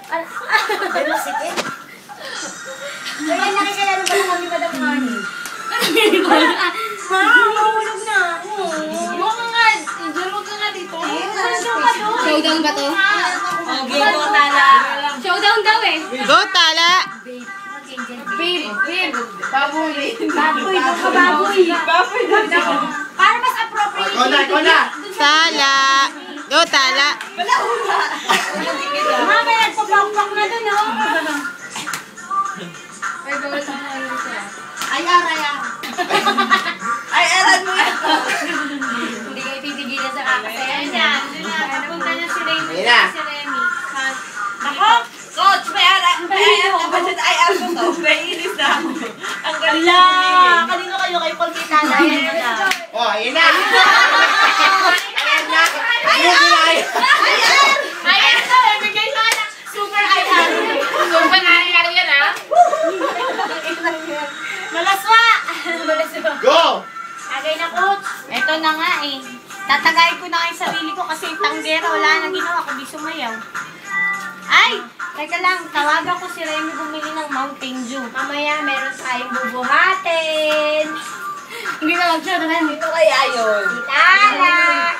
Velocity? Kaya nakikilala ba naman ni Madam Honey? Mahulog na ako. Huwag ka nga. Huwag ka nga dito. Showdown ba to? Okay, go tala. Showdown daw eh. Go, tala! Babe. Baboy. Baboy, baboy. Baboy daw. Para mas appropriate. Ikaw na! Tala! Go, tala! Mama, nagpapakpak na dun, oh. Ay, bawal sa mga ano siya. Ay, araya. Ay, aran mo yan. Hindi kayo titigilan sa kakasaya niya. Punta na si Remy. Ayun na. Si Remy. Ako? Coach, may aran ka ba dyan? Ay, ano to? May inis na ako. Ang galing Ala, na kanino kayo kay Paul Kitana? Ayan na. Oh, ayun na! Ayan na. Ayan to, ibigay mo na. Super IR. Super IR yan, ha? Malaswa. Malaswa. Go! Agay na, coach. Ito na nga eh. Tatagayin ko na kayo sarili ko kasi tanggera wala nang ginawa kundi sumayaw. Ay! Teka lang, tawagan ko si Remy bumili ng Mountain Dew. Mamaya meron tayong bubuhatin. Hindi na lang siya. Dito kaya yun. Tala!